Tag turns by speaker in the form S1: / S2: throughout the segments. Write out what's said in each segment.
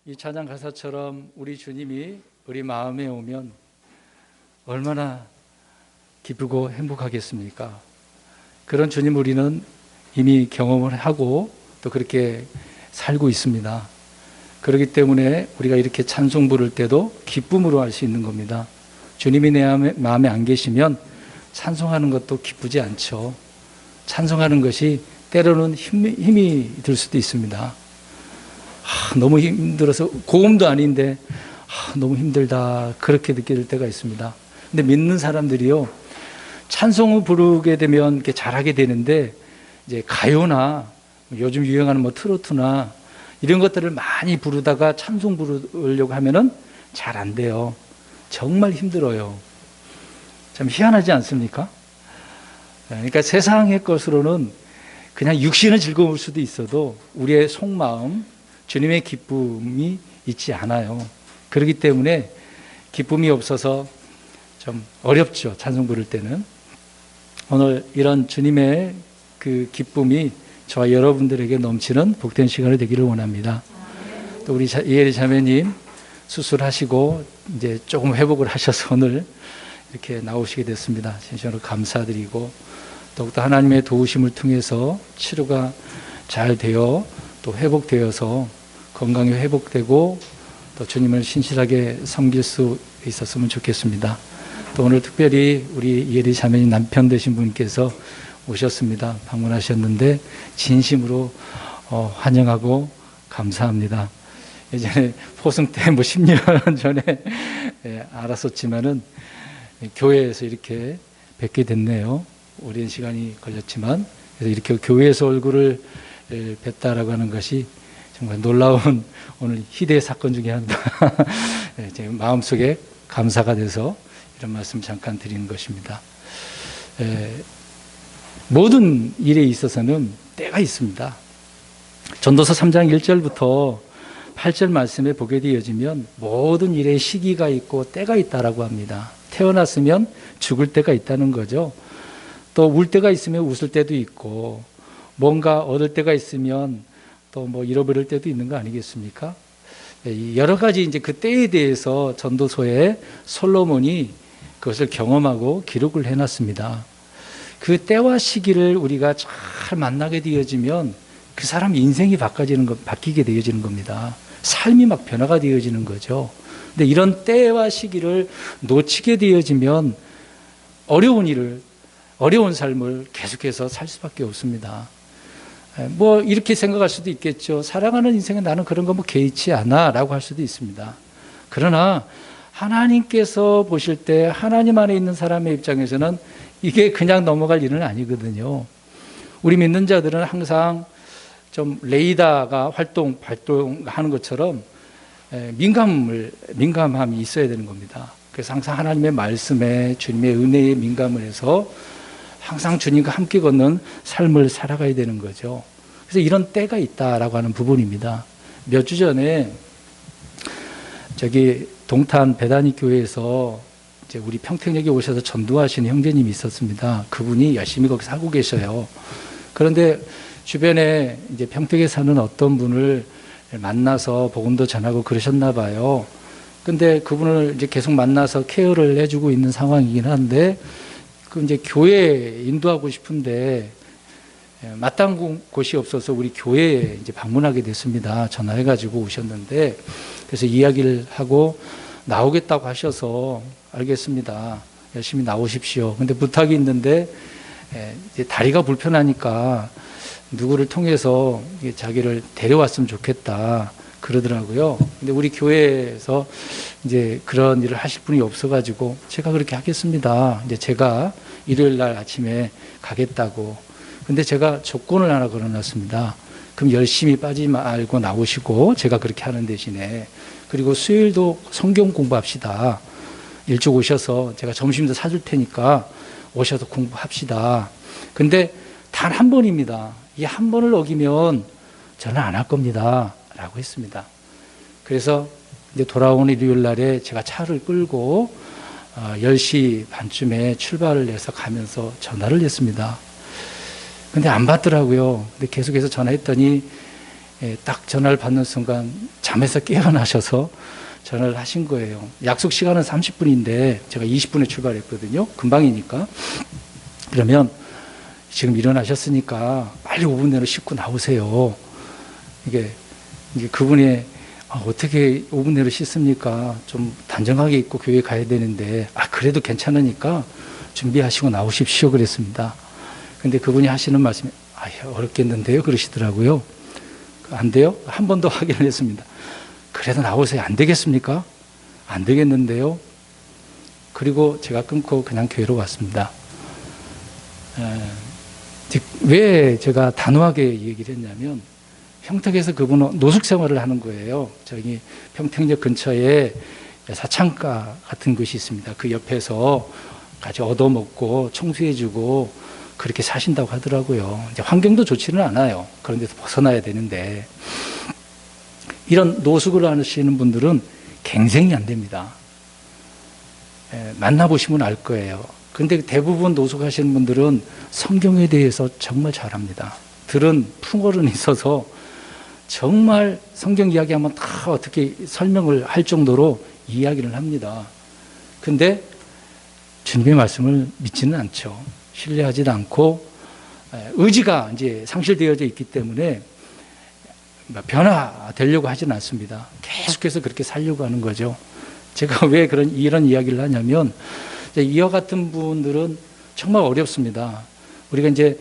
S1: 이 찬양 가사처럼 우리 주님이 우리 마음에 오면 얼마나 기쁘고 행복하겠습니까? 그런 주님 우리는 이미 경험을 하고 또 그렇게 살고 있습니다. 그렇기 때문에 우리가 이렇게 찬송 부를 때도 기쁨으로 할 수 있는 겁니다. 주님이 내 마음에 안 계시면 찬송하는 것도 기쁘지 않죠. 찬송하는 것이 때로는 힘이 들 수도 있습니다. 너무 힘들어서 고음도 아닌데 너무 힘들다 그렇게 느낄 때가 있습니다. 근데 믿는 사람들이요, 찬송을 부르게 되면 이렇게 잘하게 되는데 이제 가요나 요즘 유행하는 뭐 트로트나 이런 것들을 많이 부르다가 찬송 부르려고 하면은 잘 안 돼요. 정말 힘들어요. 참 희한하지 않습니까? 그러니까 세상의 것으로는 그냥 육신의 즐거울 수도 있어도 우리의 속마음, 주님의 기쁨이 있지 않아요. 그렇기 때문에 기쁨이 없어서 좀 어렵죠. 찬송 부를 때는. 오늘 이런 주님의 그 기쁨이 저와 여러분들에게 넘치는 복된 시간이 되기를 원합니다. 또 우리 이혜리 자매님 수술하시고 이제 조금 회복을 하셔서 오늘 이렇게 나오시게 됐습니다. 진심으로 감사드리고 더욱더 하나님의 도우심을 통해서 치료가 잘 되어 또 회복되어서 건강이 회복되고 또 주님을 신실하게 섬길 수 있었으면 좋겠습니다. 또 오늘 특별히 우리 이혜리 자매님 남편 되신 분께서 오셨습니다. 방문하셨는데 진심으로 환영하고 감사합니다. 예전에 포승 때 뭐 10년 전에 알았었지만은 교회에서 이렇게 뵙게 됐네요. 오랜 시간이 걸렸지만 그래서 이렇게 교회에서 얼굴을 뵙다라고 하는 것이 정말 놀라운 오늘 희대의 사건 중에 하나. 제 마음속에 감사가 돼서 이런 말씀 잠깐 드리는 것입니다. 모든 일에 있어서는 때가 있습니다. 전도서 3장 1절부터 8절 말씀에 보게 되어지면 모든 일에 시기가 있고 때가 있다라고 합니다. 태어났으면 죽을 때가 있다는 거죠. 또 울 때가 있으면 웃을 때도 있고 뭔가 얻을 때가 있으면 또 뭐 잃어버릴 때도 있는 거 아니겠습니까? 여러 가지 이제 그 때에 대해서 전도서에 솔로몬이 그것을 경험하고 기록을 해놨습니다. 그 때와 시기를 우리가 잘 만나게 되어지면 그 사람 인생이 바뀌게 되어지는 겁니다. 삶이 막 변화가 되어지는 거죠. 근데 이런 때와 시기를 놓치게 되어지면 어려운 삶을 계속해서 살 수밖에 없습니다. 뭐 이렇게 생각할 수도 있겠죠. 사랑하는 인생에 나는 그런 거 뭐 개의치 않아 라고 할 수도 있습니다. 그러나 하나님께서 보실 때 하나님 안에 있는 사람의 입장에서는 이게 그냥 넘어갈 일은 아니거든요. 우리 믿는 자들은 항상 좀 레이더가 발동하는 것처럼 민감함이 있어야 되는 겁니다. 그래서 항상 하나님의 말씀에 주님의 은혜에 민감을 해서 항상 주님과 함께 걷는 삶을 살아가야 되는 거죠. 그래서 이런 때가 있다라고 하는 부분입니다. 몇 주 전에 저기 동탄 베다니 교회에서 이제 우리 평택역에 오셔서 전도하시는 형제님이 있었습니다. 그분이 열심히 거기서 하고 계셔요. 그런데 주변에 이제 평택에 사는 어떤 분을 만나서 복음도 전하고 그러셨나 봐요. 근데 그분을 이제 계속 만나서 케어를 해주고 있는 상황이긴 한데 그 이제 교회에 인도하고 싶은데 마땅한 곳이 없어서 우리 교회에 이제 방문하게 됐습니다. 전화해가지고 오셨는데 그래서 이야기를 하고 나오겠다고 하셔서 알겠습니다. 열심히 나오십시오. 근데 부탁이 있는데 이제 다리가 불편하니까 누구를 통해서 자기를 데려왔으면 좋겠다 그러더라고요. 근데 우리 교회에서 이제 그런 일을 하실 분이 없어가지고 제가 그렇게 하겠습니다. 이제 제가 일요일 날 아침에 가겠다고. 근데 제가 조건을 하나 걸어놨습니다. 그럼 열심히 빠지지 말고 나오시고 제가 그렇게 하는 대신에 그리고 수요일도 성경 공부합시다. 일찍 오셔서 제가 점심도 사줄 테니까 오셔서 공부합시다. 근데 단 한 번입니다. 이 한 번을 어기면 저는 안 할 겁니다. 라고 했습니다. 그래서 이제 돌아오는 일요일 날에 제가 차를 끌고 10시 반쯤에 출발을 해서 가면서 전화를 했습니다. 근데 안 받더라고요. 근데 계속해서 전화했더니 딱 전화를 받는 순간 잠에서 깨어나셔서 전화를 하신 거예요. 약속 시간은 30분인데 제가 20분에 출발했거든요. 금방이니까. 그러면 지금 일어나셨으니까 빨리 5분 내로 씻고 나오세요. 이게 그분이 어떻게 5분 내로 씻습니까? 좀 단정하게 입고 교회 가야 되는데 그래도 괜찮으니까 준비하시고 나오십시오 그랬습니다. 근데 그분이 하시는 말씀이 어렵겠는데요 그러시더라고요. 안 돼요? 한 번 더 확인을 했습니다. 그래도 나오세요. 안 되겠습니까? 안 되겠는데요. 그리고 제가 끊고 그냥 교회로 왔습니다. 왜 제가 단호하게 얘기를 했냐면 평택에서 그분은 노숙 생활을 하는 거예요. 저기 평택역 근처에 사창가 같은 곳이 있습니다. 그 옆에서 같이 얻어먹고 청소해주고 그렇게 사신다고 하더라고요. 이제 환경도 좋지는 않아요. 그런 데서 벗어나야 되는데 이런 노숙을 하시는 분들은 갱생이 안 됩니다. 만나보시면 알 거예요. 근데 대부분 노숙하시는 분들은 성경에 대해서 정말 잘합니다. 들은 풍어른이 있어서 정말 성경 이야기하면 다 어떻게 설명을 할 정도로 이야기를 합니다. 근데 주님의 말씀을 믿지는 않죠. 신뢰하지도 않고 의지가 이제 상실되어져 있기 때문에 변화되려고 하지는 않습니다. 계속해서 그렇게 살려고 하는 거죠. 제가 왜 이런 이야기를 하냐면 이와 같은 분들은 정말 어렵습니다. 우리가 이제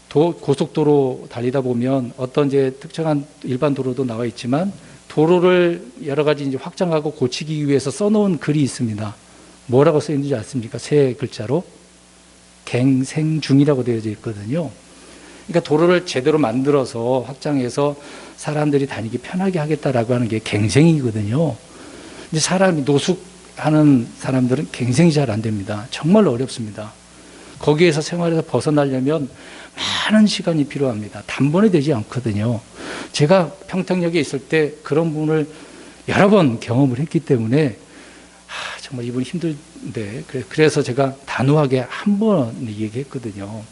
S1: 고속도로 달리다 보면 어떤 이제 특정한 일반 도로도 나와 있지만 도로를 여러 가지 이제 확장하고 고치기 위해서 써놓은 글이 있습니다. 뭐라고 써 있는지 아십니까? 세 글자로 갱생 중이라고 되어져 있거든요. 그러니까 도로를 제대로 만들어서 확장해서 사람들이 다니기 편하게 하겠다라고 하는 게 갱생이거든요. 근데 사람이 노숙하는 사람들은 갱생이 잘 안 됩니다. 정말 어렵습니다. 거기에서 생활에서 벗어나려면 많은 시간이 필요합니다. 단번에 되지 않거든요. 제가 평택역에 있을 때 그런 분을 여러 번 경험을 했기 때문에 정말 이분이 힘든데 그래서 제가 단호하게 한 번 얘기했거든요.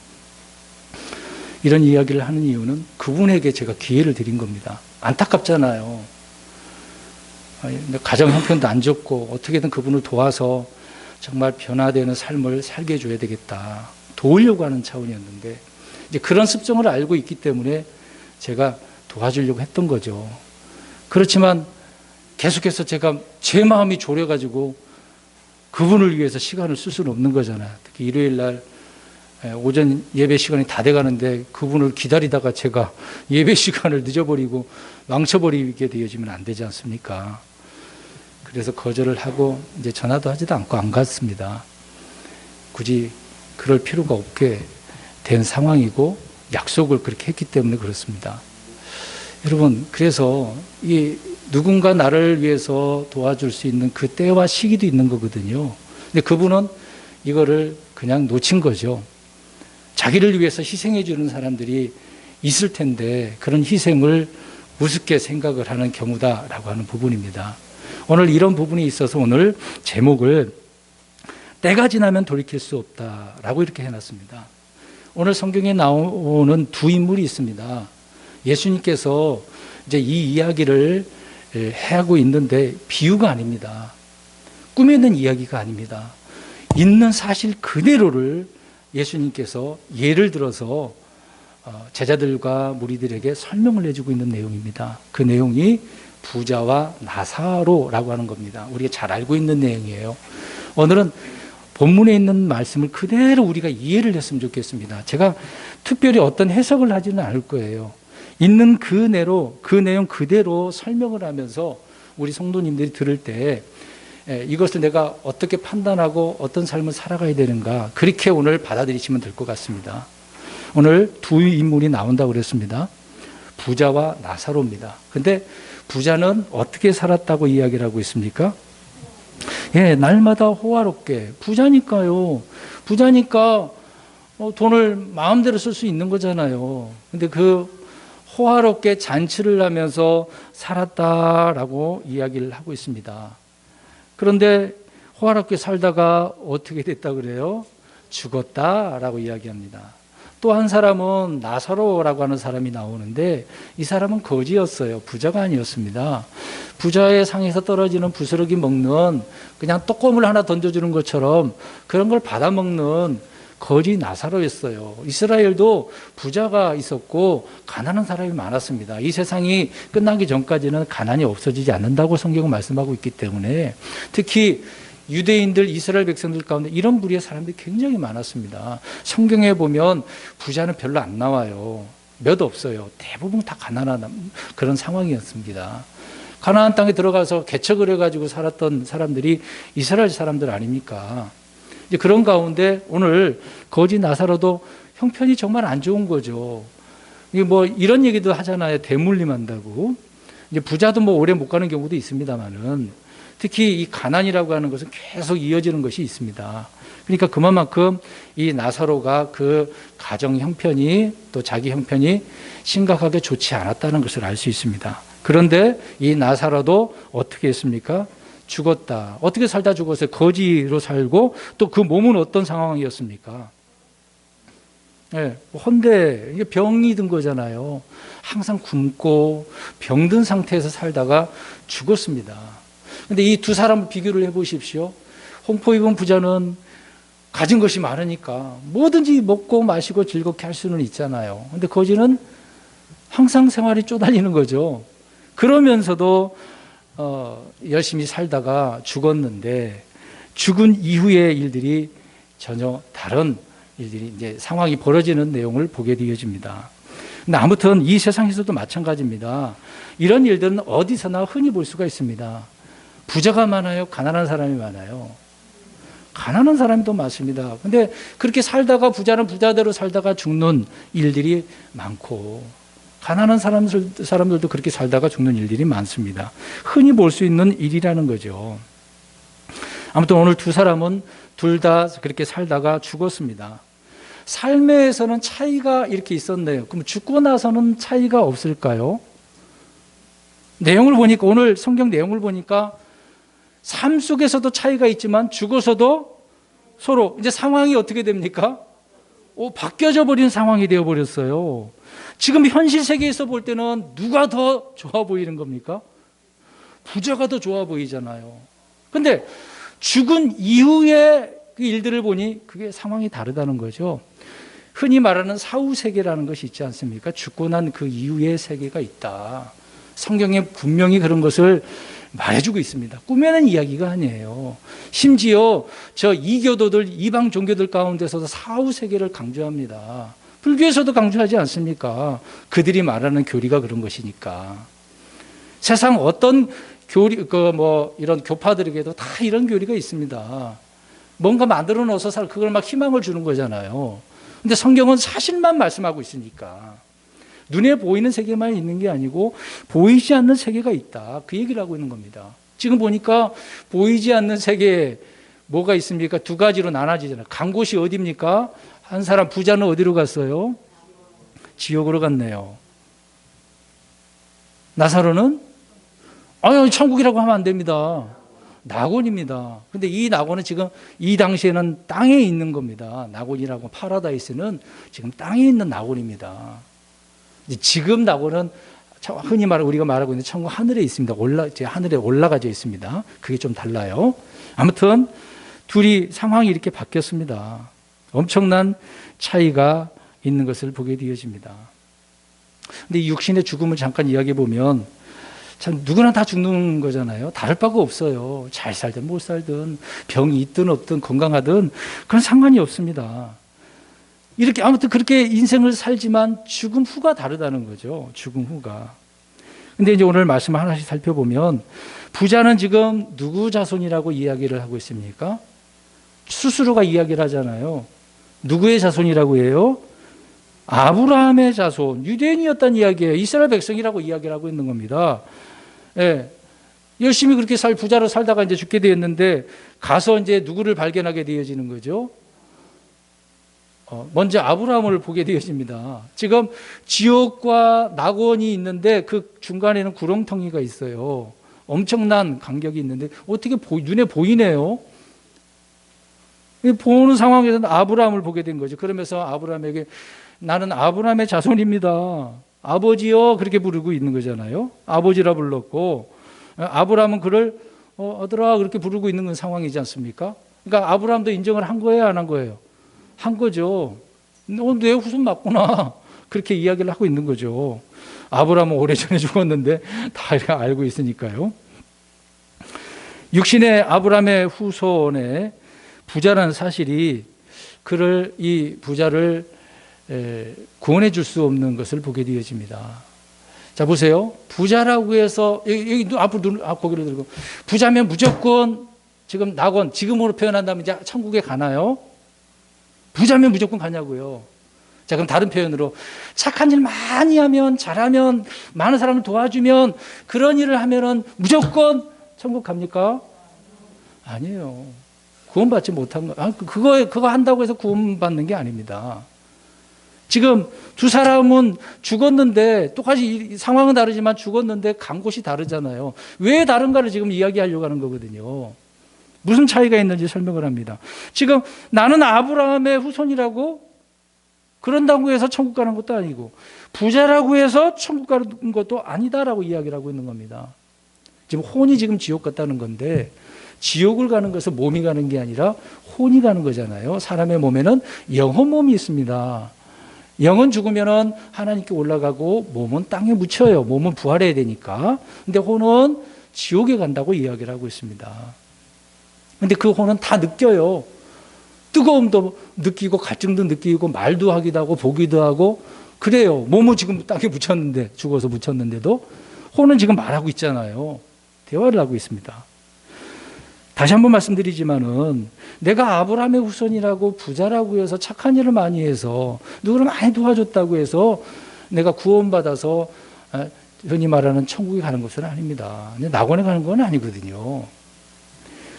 S1: 이런 이야기를 하는 이유는 그분에게 제가 기회를 드린 겁니다. 안타깝잖아요. 가정 형편도 안 좋고 어떻게든 그분을 도와서 정말 변화되는 삶을 살게 해줘야 되겠다. 도우려고 하는 차원이었는데 이제 그런 습성을 알고 있기 때문에 제가 도와주려고 했던 거죠. 그렇지만 계속해서 제가 제 마음이 졸여가지고 그분을 위해서 시간을 쓸 수는 없는 거잖아요. 특히 일요일 날 오전 예배 시간이 다 돼가는데 그분을 기다리다가 제가 예배 시간을 늦어버리고 망쳐버리게 되어지면 안 되지 않습니까? 그래서 거절을 하고 이제 전화도 하지도 않고 안 갔습니다. 굳이 그럴 필요가 없게 된 상황이고 약속을 그렇게 했기 때문에 그렇습니다. 여러분, 그래서 이 누군가 나를 위해서 도와줄 수 있는 그 때와 시기도 있는 거거든요. 근데 그분은 이거를 그냥 놓친 거죠. 자기를 위해서 희생해 주는 사람들이 있을 텐데 그런 희생을 우습게 생각을 하는 경우다라고 하는 부분입니다. 오늘 이런 부분이 있어서 오늘 제목을 때가 지나면 돌이킬 수 없다라고 이렇게 해놨습니다. 오늘 성경에 나오는 두 인물이 있습니다. 예수님께서 이제 이 이야기를 하고 있는데 비유가 아닙니다. 꾸며낸 이야기가 아닙니다. 있는 사실 그대로를 예수님께서 예를 들어서 제자들과 무리들에게 설명을 해주고 있는 내용입니다. 그 내용이 부자와 나사로라고 하는 겁니다. 우리가 잘 알고 있는 내용이에요. 오늘은 본문에 있는 말씀을 그대로 우리가 이해를 했으면 좋겠습니다. 제가 특별히 어떤 해석을 하지는 않을 거예요. 있는 그 내용 그대로 설명을 하면서 우리 성도님들이 들을 때 이것을 내가 어떻게 판단하고 어떤 삶을 살아가야 되는가 그렇게 오늘 받아들이시면 될 것 같습니다. 오늘 두 인물이 나온다고 그랬습니다. 부자와 나사로입니다. 근데 부자는 어떻게 살았다고 이야기를 하고 있습니까? 날마다 호화롭게 부자니까요. 부자니까 돈을 마음대로 쓸 수 있는 거잖아요. 근데 그 호화롭게 잔치를 하면서 살았다라고 이야기를 하고 있습니다. 그런데 호화롭게 살다가 어떻게 됐다 그래요? 죽었다라고 이야기합니다. 또 한 사람은 나사로라고 하는 사람이 나오는데 이 사람은 거지였어요. 부자가 아니었습니다. 부자의 상에서 떨어지는 부스러기 먹는 그냥 떡고물 하나 던져주는 것처럼 그런 걸 받아먹는 거지 나사로였어요. 이스라엘도 부자가 있었고 가난한 사람이 많았습니다. 이 세상이 끝나기 전까지는 가난이 없어지지 않는다고 성경은 말씀하고 있기 때문에 특히 유대인들, 이스라엘 백성들 가운데 이런 부류의 사람들이 굉장히 많았습니다. 성경에 보면 부자는 별로 안 나와요. 몇 없어요. 대부분 다 가난한 그런 상황이었습니다. 가나안 땅에 들어가서 개척을 해가지고 살았던 사람들이 이스라엘 사람들 아닙니까? 이제 그런 가운데 오늘 거지 나사로도 형편이 정말 안 좋은 거죠. 이게 뭐 이런 얘기도 하잖아요. 대물림한다고. 이제 부자도 뭐 오래 못 가는 경우도 있습니다만은 특히 이 가난이라고 하는 것은 계속 이어지는 것이 있습니다. 그러니까 그만큼 이 나사로가 그 가정 형편이 또 자기 형편이 심각하게 좋지 않았다는 것을 알 수 있습니다. 그런데 이 나사로도 어떻게 했습니까? 죽었다. 어떻게 살다 죽었어요? 거지로 살고 또 그 몸은 어떤 상황이었습니까? 네, 헌데 이게 병이 든 거잖아요. 항상 굶고 병든 상태에서 살다가 죽었습니다. 근데 이 두 사람을 비교를 해보십시오. 홍포 입은 부자는 가진 것이 많으니까 뭐든지 먹고 마시고 즐겁게 할 수는 있잖아요. 근데 거지는 항상 생활이 쪼달리는 거죠. 그러면서도 열심히 살다가 죽었는데 죽은 이후의 일들이 전혀 다른 일들이 이제 상황이 벌어지는 내용을 보게 되어집니다. 근데 아무튼 이 세상에서도 마찬가지입니다. 이런 일들은 어디서나 흔히 볼 수가 있습니다. 부자가 많아요? 가난한 사람이 많아요? 가난한 사람이 더 많습니다. 근데 그렇게 살다가 부자는 부자대로 살다가 죽는 일들이 많고 가난한 사람들도 그렇게 살다가 죽는 일들이 많습니다. 흔히 볼 수 있는 일이라는 거죠. 아무튼 오늘 두 사람은 둘 다 그렇게 살다가 죽었습니다. 삶에서는 차이가 이렇게 있었네요. 그럼 죽고 나서는 차이가 없을까요? 내용을 보니까 오늘 성경 내용을 보니까 삶 속에서도 차이가 있지만 죽어서도 서로 이제 상황이 어떻게 됩니까? 바뀌어져 버린 상황이 되어 버렸어요. 지금 현실 세계에서 볼 때는 누가 더 좋아 보이는 겁니까? 부자가 더 좋아 보이잖아요. 근데 죽은 이후의 그 일들을 보니 그게 상황이 다르다는 거죠. 흔히 말하는 사후 세계라는 것이 있지 않습니까? 죽고 난 그 이후의 세계가 있다. 성경에 분명히 그런 것을 말해주고 있습니다. 꾸며낸 이야기가 아니에요. 심지어 저 이교도들, 이방 종교들 가운데서도 사후 세계를 강조합니다. 불교에서도 강조하지 않습니까? 그들이 말하는 교리가 그런 것이니까. 세상 어떤 교리, 이런 교파들에게도 다 이런 교리가 있습니다. 뭔가 만들어 놓아서 그걸 막 희망을 주는 거잖아요. 근데 성경은 사실만 말씀하고 있으니까. 눈에 보이는 세계만 있는 게 아니고 보이지 않는 세계가 있다. 그 얘기를 하고 있는 겁니다. 지금 보니까 보이지 않는 세계에 뭐가 있습니까? 두 가지로 나눠지잖아요. 간 곳이 어디입니까? 한 사람 부자는 어디로 갔어요? 지옥으로 갔네요. 나사로는 천국이라고 하면 안 됩니다. 낙원입니다. 근데 이 낙원은 지금 이 당시에는 땅에 있는 겁니다. 낙원이라고 파라다이스는 지금 땅에 있는 낙원입니다. 지금 낙원은 흔히 우리가 말하고 있는 천국 하늘에 있습니다. 하늘에 올라가져 있습니다. 그게 좀 달라요. 아무튼 둘이 상황이 이렇게 바뀌었습니다. 엄청난 차이가 있는 것을 보게 되어집니다. 근데 이 육신의 죽음을 잠깐 이야기해 보면 참 누구나 다 죽는 거잖아요. 다를 바가 없어요. 잘 살든 못 살든 병이 있든 없든 건강하든 그런 상관이 없습니다. 이렇게 아무튼 그렇게 인생을 살지만 죽음 후가 다르다는 거죠. 죽음 후가. 근데 이제 오늘 말씀 하나씩 살펴보면 부자는 지금 누구 자손이라고 이야기를 하고 있습니까? 스스로가 이야기를 하잖아요. 누구의 자손이라고 해요? 아브라함의 자손, 유대인이었다는 이야기예요. 이스라엘 백성이라고 이야기를 하고 있는 겁니다. 예. 열심히 그렇게 부자로 살다가 이제 죽게 되었는데 가서 이제 누구를 발견하게 되어지는 거죠? 먼저 아브라함을 보게 되어집니다. 지금 지옥과 낙원이 있는데 그 중간에는 구렁텅이가 있어요. 엄청난 간격이 있는데 어떻게 눈에 보이네요. 보는 상황에서는 아브라함을 보게 된 거죠. 그러면서 아브라함에게 나는 아브라함의 자손입니다. 아버지요 그렇게 부르고 있는 거잖아요. 아버지라 불렀고 아브라함은 그를 아들아 그렇게 부르고 있는 상황이지 않습니까? 그러니까 아브라함도 인정을 한 거예요, 안 한 거예요? 한 거죠. 내 후손 맞구나. 그렇게 이야기를 하고 있는 거죠. 아브라함은 오래전에 죽었는데 다 알고 있으니까요. 육신의 아브라함의 후손의 부자라는 사실이 그를 이 부자를 구원해 줄 수 없는 것을 보게 되어집니다. 자 보세요. 부자라고 해서 여기 앞으로 고개를 들고 부자면 무조건 지금 낙원 지금으로 표현한다면 이제 천국에 가나요? 부자면 무조건 가냐고요. 자 그럼 다른 표현으로 착한 일 많이 하면 잘하면 많은 사람을 도와주면 그런 일을 하면은 무조건 천국 갑니까? 아니에요. 구원받지 못한 거 그거 한다고 해서 구원받는 게 아닙니다. 지금 두 사람은 죽었는데 똑같이 상황은 다르지만 죽었는데 간 곳이 다르잖아요. 왜 다른가를 지금 이야기하려고 하는 거거든요. 무슨 차이가 있는지 설명을 합니다. 지금 나는 아브라함의 후손이라고 그런다고 해서 천국 가는 것도 아니고 부자라고 해서 천국 가는 것도 아니다라고 이야기를 하고 있는 겁니다. 지금 혼이 지금 지옥 갔다는 건데 지옥을 가는 것은 몸이 가는 게 아니라 혼이 가는 거잖아요. 사람의 몸에는 영혼 몸이 있습니다. 영은 죽으면 하나님께 올라가고 몸은 땅에 묻혀요. 몸은 부활해야 되니까. 근데 혼은 지옥에 간다고 이야기를 하고 있습니다. 근데 그 혼은 다 느껴요. 뜨거움도 느끼고 갈증도 느끼고 말도 하기도 하고 보기도 하고 그래요. 몸은 지금 땅에 묻혔는데 죽어서 묻혔는데도 혼은 지금 말하고 있잖아요. 대화를 하고 있습니다. 다시 한번 말씀드리지만은 내가 아브라함의 후손이라고 부자라고 해서 착한 일을 많이 해서 누구를 많이 도와줬다고 해서 내가 구원받아서 흔히 말하는 천국에 가는 것은 아닙니다. 낙원에 가는 건 아니거든요.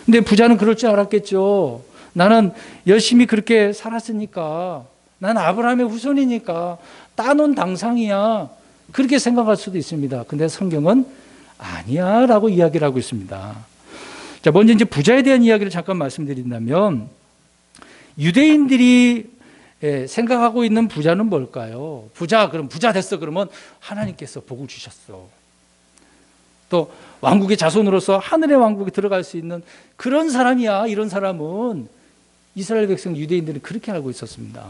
S1: 근데 부자는 그럴 줄 알았겠죠. 나는 열심히 그렇게 살았으니까 난 아브라함의 후손이니까 따놓은 당상이야. 그렇게 생각할 수도 있습니다. 근데 성경은 아니야 라고 이야기를 하고 있습니다. 자, 먼저 이제 부자에 대한 이야기를 잠깐 말씀드린다면 유대인들이 생각하고 있는 부자는 뭘까요? 그럼 부자 됐어. 그러면 하나님께서 복을 주셨어. 또 왕국의 자손으로서 하늘의 왕국에 들어갈 수 있는 그런 사람이야. 이런 사람은 이스라엘 백성 유대인들은 그렇게 알고 있었습니다.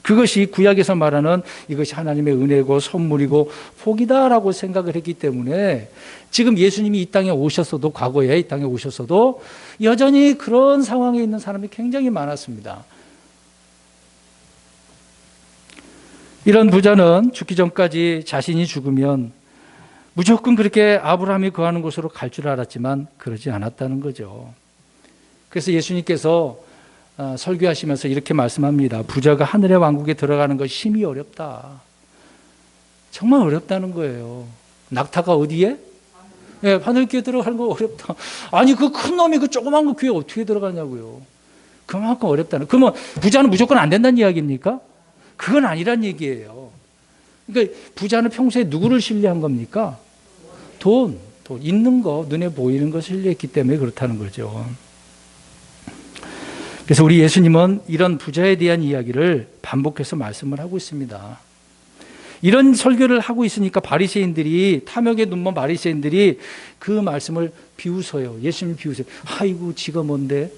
S1: 그것이 구약에서 말하는 이것이 하나님의 은혜고 선물이고 복이다라고 생각을 했기 때문에 지금 예수님이 이 땅에 오셨어도 과거에 이 땅에 오셨어도 여전히 그런 상황에 있는 사람이 굉장히 많았습니다. 이런 부자는 죽기 전까지 자신이 죽으면 무조건 그렇게 아브라함이 거하는 곳으로 갈 줄 알았지만 그러지 않았다는 거죠. 그래서 예수님께서 설교하시면서 이렇게 말씀합니다. 부자가 하늘의 왕국에 들어가는 것이 심히 어렵다. 정말 어렵다는 거예요. 낙타가 어디에? 네, 하늘교회 들어가는 거 어렵다. 아니 그 큰 놈이 그 조그만 거 교회 어떻게 들어가냐고요. 그만큼 어렵다는. 그러면 부자는 무조건 안 된다는 이야기입니까? 그건 아니란 얘기예요. 그러니까 부자는 평소에 누구를 신뢰한 겁니까? 돈 있는 거, 눈에 보이는 거 신뢰했기 때문에 그렇다는 거죠. 그래서 우리 예수님은 이런 부자에 대한 이야기를 반복해서 말씀을 하고 있습니다. 이런 설교를 하고 있으니까 바리새인들이 탐욕의 눈먼 바리새인들이 그 말씀을 비웃어요. 예수님 비웃어요. 아이고 지가 뭔데?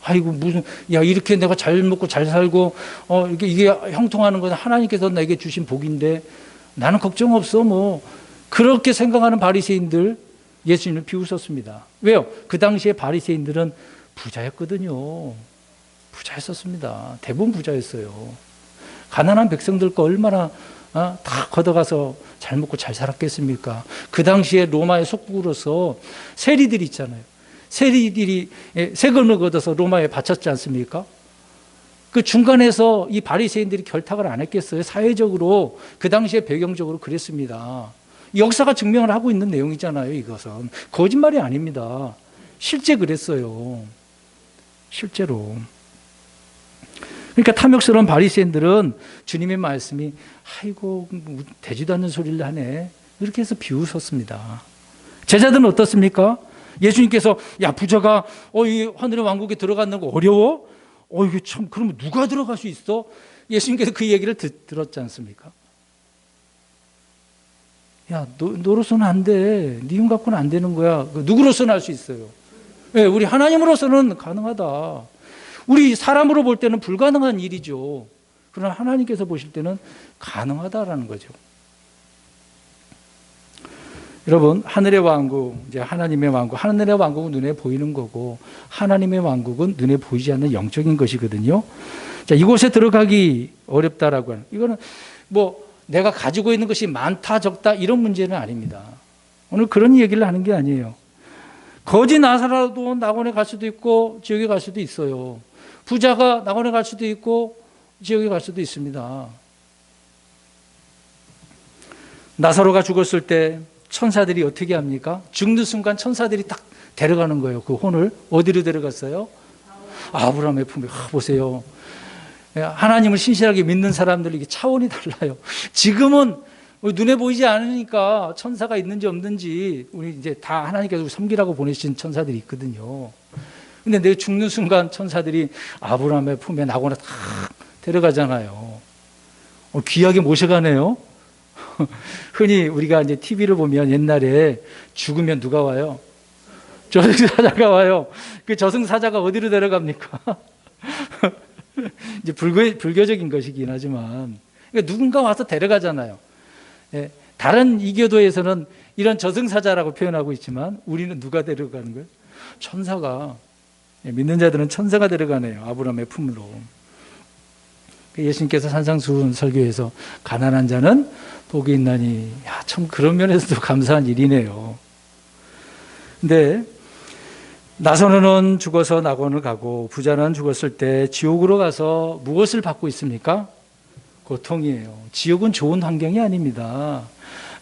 S1: 아이고 무슨 야 이렇게 내가 잘 먹고 잘 살고 이게 형통하는 건 하나님께서 내게 주신 복인데 나는 걱정 없어 뭐 그렇게 생각하는 바리새인들 예수님을 비웃었습니다. 왜요? 그 당시에 바리새인들은 부자였거든요. 부자였었습니다. 대부분 부자였어요. 가난한 백성들 거 얼마나 다 걷어가서 잘 먹고 잘 살았겠습니까? 그 당시에 로마의 속국으로서 세리들이 있잖아요. 세리들이 세금을 걷어서 로마에 바쳤지 않습니까? 그 중간에서 이 바리새인들이 결탁을 안 했겠어요? 사회적으로 그 당시에 배경적으로 그랬습니다. 역사가 증명을 하고 있는 내용이잖아요. 이것은 거짓말이 아닙니다. 실제 그랬어요. 실제로. 그러니까 탐욕스러운 바리새인들은 주님의 말씀이 아이고 되지도 않는 소리를 하네 이렇게 해서 비웃었습니다. 제자들은 어떻습니까? 예수님께서 야 부자가 이 하늘의 왕국에 들어가는 거 어려워? 이게 참 그러면 누가 들어갈 수 있어? 예수님께서 그 얘기를 들었지 않습니까? 야, 너로서는 안 돼. 네 힘 갖고는 안 되는 거야. 누구로서는 할 수 있어요. 네, 우리 하나님으로서는 가능하다. 우리 사람으로 볼 때는 불가능한 일이죠. 그러나 하나님께서 보실 때는 가능하다라는 거죠. 여러분, 하늘의 왕국, 이제 하나님의 왕국, 하늘의 왕국은 눈에 보이는 거고 하나님의 왕국은 눈에 보이지 않는 영적인 것이거든요. 자, 이곳에 들어가기 어렵다라고 하는, 이거는 뭐 내가 가지고 있는 것이 많다 적다 이런 문제는 아닙니다. 오늘 그런 얘기를 하는 게 아니에요. 거지 나사로도 낙원에 갈 수도 있고 지옥에 갈 수도 있어요. 부자가 낙원에 갈 수도 있고 지옥에 갈 수도 있습니다. 나사로가 죽었을 때 천사들이 어떻게 합니까? 죽는 순간 천사들이 딱 데려가는 거예요. 그 혼을 어디로 데려갔어요? 아브라함의 품에. 보세요. 하나님을 신실하게 믿는 사람들에게 차원이 달라요. 지금은 눈에 보이지 않으니까 천사가 있는지 없는지 우리 이제 다 하나님께서 섬기라고 보내신 천사들이 있거든요. 근데 내 죽는 순간 천사들이 아브라함의 품에 낙원에 딱 데려가잖아요. 귀하게 모셔가네요. 흔히 우리가 이제 TV를 보면 옛날에 죽으면 누가 와요? 저승사자가 와요. 그 저승사자가 어디로 데려갑니까? 이제 불교적인 것이긴 하지만 그러니까 누군가 와서 데려가잖아요. 예, 다른 이교도에서는 이런 저승사자라고 표현하고 있지만 우리는 누가 데려가는 거예요? 천사가. 믿는 자들은 천사가 데려가네요. 아브라함의 품으로. 예수님께서 산상수훈 설교에서 가난한 자는 복이 있나니, 야, 참 그런 면에서도 감사한 일이네요. 근데 나사로는 죽어서 낙원을 가고 부자는 죽었을 때 지옥으로 가서 무엇을 받고 있습니까? 고통이에요. 지옥은 좋은 환경이 아닙니다.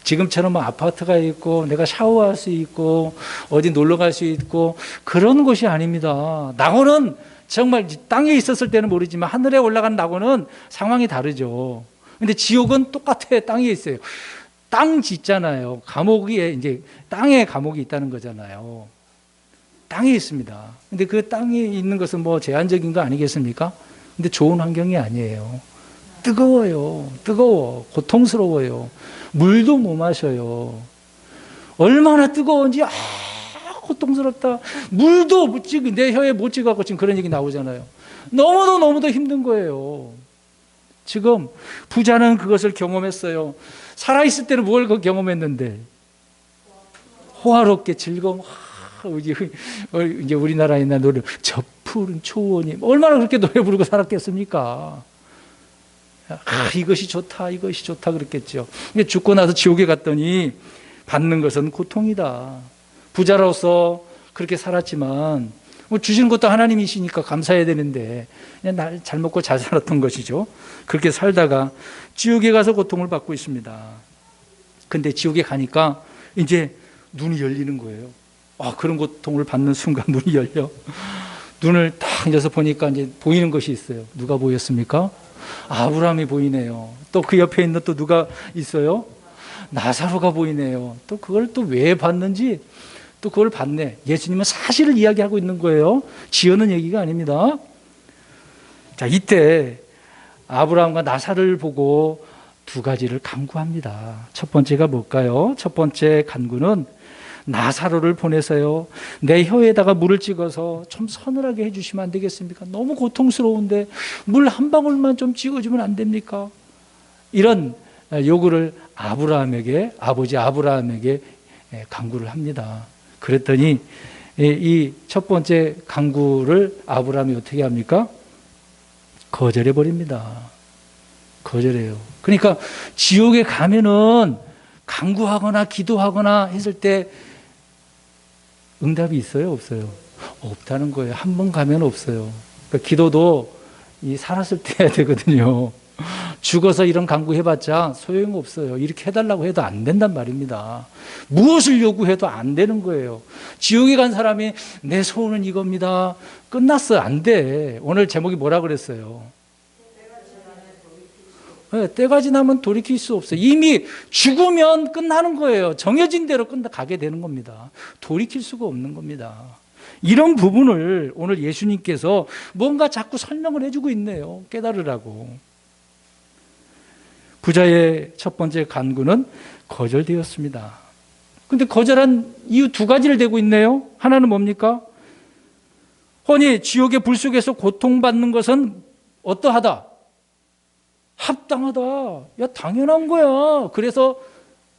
S1: 지금처럼 아파트가 있고 내가 샤워할 수 있고 어디 놀러 갈 수 있고 그런 곳이 아닙니다. 낙원은 정말 땅에 있었을 때는 모르지만 하늘에 올라간 낙원은 상황이 다르죠. 근데 지옥은 똑같아요. 땅에 있어요. 땅 짓잖아요. 감옥에 이제 땅에 감옥이 있다는 거잖아요. 땅에 있습니다. 근데 그 땅에 있는 것은 뭐 제한적인 거 아니겠습니까? 근데 좋은 환경이 아니에요. 뜨거워요. 뜨거워. 고통스러워요. 물도 못 마셔요. 얼마나 뜨거운지, 고통스럽다. 물도 내 혀에 못 찍어갖고 지금 그런 얘기 나오잖아요. 너무도 힘든 거예요. 지금 부자는 그것을 경험했어요. 살아있을 때는 뭘 경험했는데? 호화롭게 즐거움. 이제 우리나라에 있는 노래, 저 푸른 초원이 얼마나 그렇게 노래 부르고 살았겠습니까? 이것이 좋다 그랬겠죠. 근데 죽고 나서 지옥에 갔더니 받는 것은 고통이다. 부자로서 그렇게 살았지만 뭐 주시는 것도 하나님이시니까 감사해야 되는데 그냥 날 잘 먹고 잘 살았던 것이죠. 그렇게 살다가 지옥에 가서 고통을 받고 있습니다. 근데 지옥에 가니까 이제 눈이 열리는 거예요. 그런 고통을 받는 순간 눈이 열려. 눈을 딱 열어서 보니까 이제 보이는 것이 있어요. 누가 보였습니까? 아브라함이 보이네요. 또 그 옆에 있는 또 누가 있어요? 나사로가 보이네요. 또 그걸 또 왜 봤는지 또 그걸 봤네. 예수님은 사실을 이야기하고 있는 거예요. 지어낸 얘기가 아닙니다. 자, 이때 아브라함과 나사로를 보고 두 가지를 간구합니다. 첫 번째가 뭘까요? 첫 번째 간구는 나사로를 보내서요, 내 혀에다가 물을 찍어서 좀 서늘하게 해주시면 안 되겠습니까? 너무 고통스러운데 물 한 방울만 좀 찍어주면 안 됩니까? 이런 요구를 아버지 아브라함에게 간구를 합니다. 그랬더니 이 첫 번째 간구를 아브라함이 어떻게 합니까? 거절해 버립니다. 거절해요. 그러니까 지옥에 가면은 간구하거나 기도하거나 했을 때 응답이 있어요? 없어요? 없다는 거예요. 한 번 가면 없어요. 그러니까 기도도 살았을 때 해야 되거든요. 죽어서 이런 간구해봤자 소용없어요. 이렇게 해달라고 해도 안 된단 말입니다. 무엇을 요구해도 안 되는 거예요. 지옥에 간 사람이 내 소원은 이겁니다. 끝났어요. 안 돼. 오늘 제목이 뭐라 그랬어요? 네, 때가 지나면 돌이킬 수 없어요. 이미 죽으면 끝나는 거예요. 정해진 대로 가게 되는 겁니다. 돌이킬 수가 없는 겁니다. 이런 부분을 오늘 예수님께서 뭔가 자꾸 설명을 해주고 있네요. 깨달으라고. 부자의 첫 번째 간구는 거절되었습니다. 근데 거절한 이유 두 가지를 대고 있네요. 하나는 뭡니까? 혼이 지옥의 불 속에서 고통받는 것은 어떠하다? 합당하다. 야, 당연한 거야. 그래서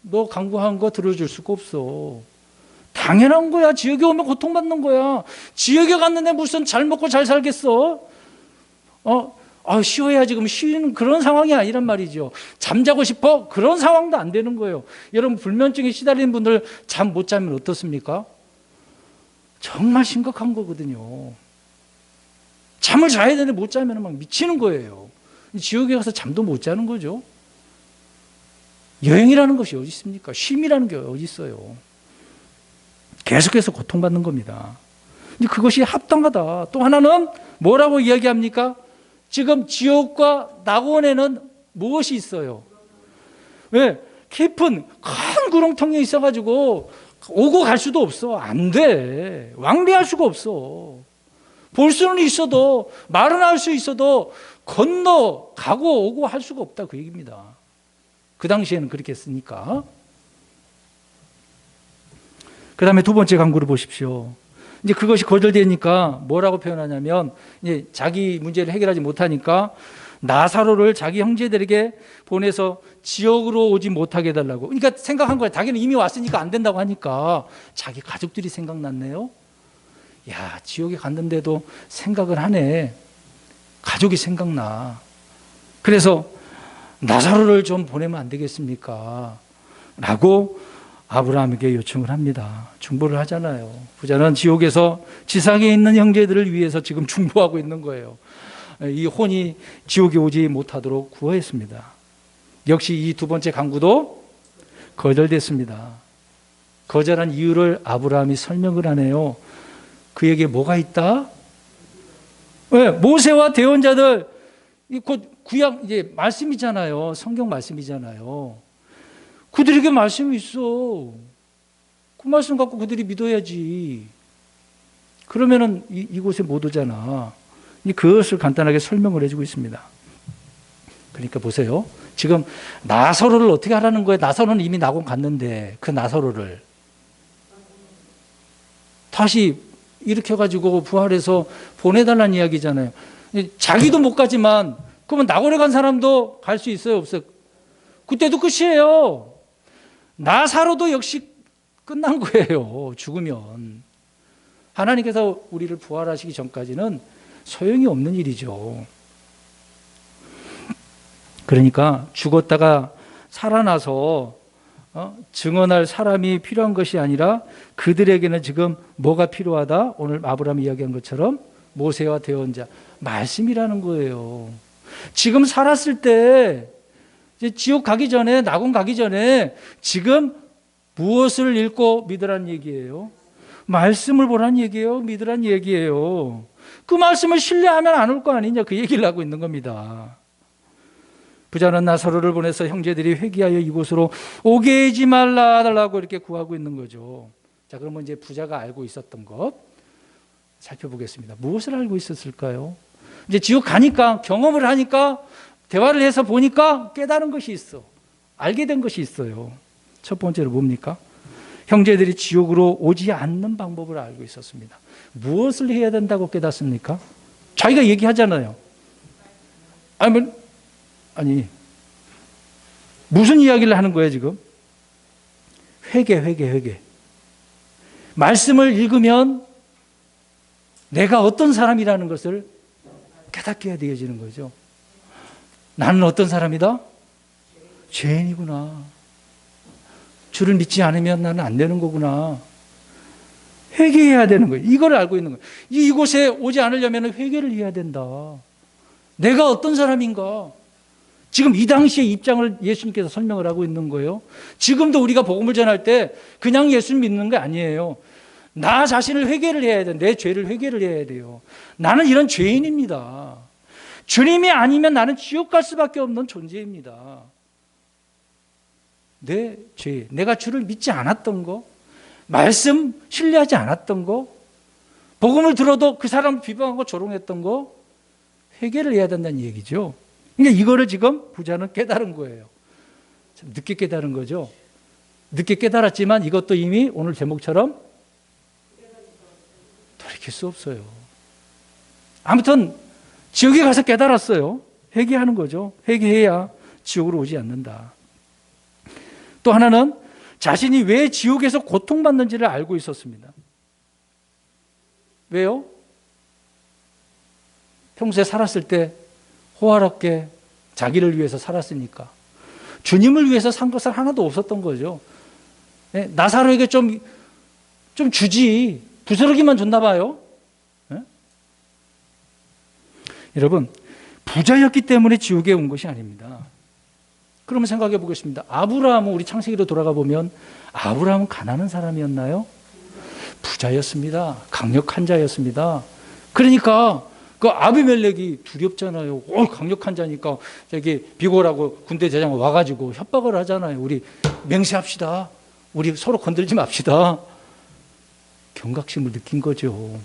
S1: 너 간구한 거 들어줄 수가 없어. 당연한 거야. 지옥에 오면 고통받는 거야. 지옥에 갔는데 무슨 잘 먹고 잘 살겠어? 쉬어야지. 그럼 쉬는 그런 상황이 아니란 말이죠. 잠자고 싶어? 그런 상황도 안 되는 거예요. 여러분, 불면증에 시달리는 분들 잠 못 자면 어떻습니까? 정말 심각한 거거든요. 잠을 자야 되는데 못 자면 막 미치는 거예요. 지옥에 가서 잠도 못 자는 거죠. 여행이라는 것이 어디 있습니까? 쉼이라는 게 어디 있어요? 계속해서 고통받는 겁니다. 그것이 합당하다. 또 하나는 뭐라고 이야기합니까? 지금 지옥과 낙원에는 무엇이 있어요? 왜? 깊은 큰 구렁텅이에 있어가지고 오고 갈 수도 없어. 안 돼. 왕래할 수가 없어. 볼 수는 있어도, 말은 할 수 있어도 건너가고 오고 할 수가 없다, 그 얘기입니다. 그 당시에는 그렇게 했으니까. 그 다음에 두 번째 강구를 보십시오. 이제 그것이 거절되니까 뭐라고 표현하냐면, 이제 자기 문제를 해결하지 못하니까 나사로를 자기 형제들에게 보내서 지옥으로 오지 못하게 해달라고. 그러니까 생각한 거예요. 자기는 이미 왔으니까 안 된다고 하니까 자기 가족들이 생각났네요. 야, 지옥에 갔는데도 생각을 하네. 가족이 생각나. 그래서 나사로를 좀 보내면 안 되겠습니까? 라고 아브라함에게 요청을 합니다. 중보를 하잖아요. 부자는 지옥에서 지상에 있는 형제들을 위해서 지금 중보하고 있는 거예요. 이 혼이 지옥에 오지 못하도록 구하였습니다. 역시 이 두 번째 간구도 거절됐습니다. 거절한 이유를 아브라함이 설명을 하네요. 그에게 뭐가 있다? 네, 모세와 대언자들, 곧 구약 이제 말씀이잖아요. 성경 말씀이잖아요. 그들에게 말씀이 있어. 그 말씀 갖고 그들이 믿어야지. 그러면은 이곳에 못 오잖아. 그것을 간단하게 설명을 해주고 있습니다. 그러니까 보세요. 지금 나사로를 어떻게 하라는 거예요? 나사로는 이미 낙원 갔는데 그 나사로를 다시 일으켜가지고 부활해서 보내달라는 이야기잖아요. 자기도 못 가지만 그러면 낙원에 간 사람도 갈 수 있어요? 없어요? 그때도 끝이에요. 나사로도 역시 끝난 거예요. 죽으면. 하나님께서 우리를 부활하시기 전까지는 소용이 없는 일이죠. 그러니까 죽었다가 살아나서 증언할 사람이 필요한 것이 아니라 그들에게는 지금 뭐가 필요하다? 오늘 아브라함이 이야기한 것처럼 모세와 대언자, 말씀이라는 거예요. 지금 살았을 때 이제 지옥 가기 전에, 낙원 가기 전에 지금 무엇을 읽고 믿으라는 얘기예요? 말씀을 보라는 얘기예요. 믿으라는 얘기예요. 그 말씀을 신뢰하면 안 올 거 아니냐, 그 얘기를 하고 있는 겁니다. 부자는 나사로를 보내서 형제들이 회개하여 이곳으로 오게 하지 말라고 이렇게 구하고 있는 거죠. 자, 그러면 이제 부자가 알고 있었던 것 살펴보겠습니다. 무엇을 알고 있었을까요? 이제 지옥 가니까, 경험을 하니까, 대화를 해서 보니까 깨달은 것이 있어. 알게 된 것이 있어요. 첫 번째로 뭡니까? 형제들이 지옥으로 오지 않는 방법을 알고 있었습니다. 무엇을 해야 된다고 깨닫습니까? 자기가 얘기하잖아요. 아니, 무슨 이야기를 하는 거예요, 지금? 회개. 말씀을 읽으면 내가 어떤 사람이라는 것을 깨닫게 되어지는 거죠. 나는 어떤 사람이다? 죄인이구나. 주를 믿지 않으면 나는 안 되는 거구나. 회개해야 되는 거예요. 이걸 알고 있는 거예요. 이곳에 오지 않으려면 회개를 해야 된다. 내가 어떤 사람인가? 지금 이 당시의 입장을 예수님께서 설명을 하고 있는 거예요. 지금도 우리가 복음을 전할 때 그냥 예수 믿는 게 아니에요. 나 자신을 회개를 해야 돼. 내 죄를 회개를 해야 돼요. 나는 이런 죄인입니다. 주님이 아니면 나는 지옥 갈 수밖에 없는 존재입니다. 내 죄, 내가 주를 믿지 않았던 거, 말씀 신뢰하지 않았던 거, 복음을 들어도 그 사람 비방하고 조롱했던 거 회개를 해야 된다는 얘기죠. 그러니까 이거를 지금 부자는 깨달은 거예요. 참 늦게 깨달은 거죠. 늦게 깨달았지만 이것도 이미 오늘 제목처럼 돌이킬 수 없어요. 아무튼 지옥에 가서 깨달았어요. 회개하는 거죠. 회개해야 지옥으로 오지 않는다. 또 하나는 자신이 왜 지옥에서 고통받는지를 알고 있었습니다. 왜요? 평소에 살았을 때 호화롭게 자기를 위해서 살았으니까. 주님을 위해서 산 것은 하나도 없었던 거죠. 나사로에게 좀 주지. 부스러기만 줬나 봐요. 여러분, 부자였기 때문에 지옥에 온 것이 아닙니다. 그러면 생각해 보겠습니다. 아브라함은 우리 창세기로 돌아가 보면 아브라함은 가난한 사람이었나요? 부자였습니다. 강력한 자였습니다. 그러니까 그 아비멜렉이 두렵잖아요. 강력한 자니까 저기 비고라고 군대 대장 와가지고 협박을 하잖아요. 우리 맹세합시다. 우리 서로 건들지 맙시다. 경각심을 느낀 거죠.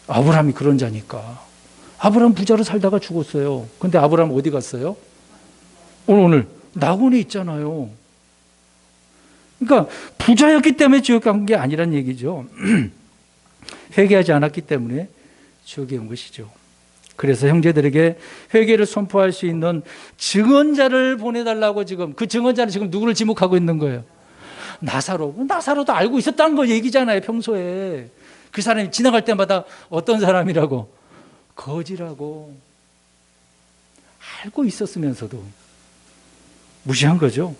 S1: 아브라함이 그런 자니까. 아브라함 부자로 살다가 죽었어요. 근데 아브라함 어디 갔어요? 오늘 낙원에 있잖아요. 그러니까 부자였기 때문에 지옥에 간 게 아니란 얘기죠. 회개하지 않았기 때문에 지옥에 온 것이죠. 그래서 형제들에게 회개를 선포할 수 있는 증언자를 보내달라고 지금 그 증언자는 지금 누구를 지목하고 있는 거예요? 나사로도 알고 있었다는 거 얘기잖아요. 평소에 그 사람이 지나갈 때마다 어떤 사람이라고 거지라고 알고 있었으면서도 무시한 거죠.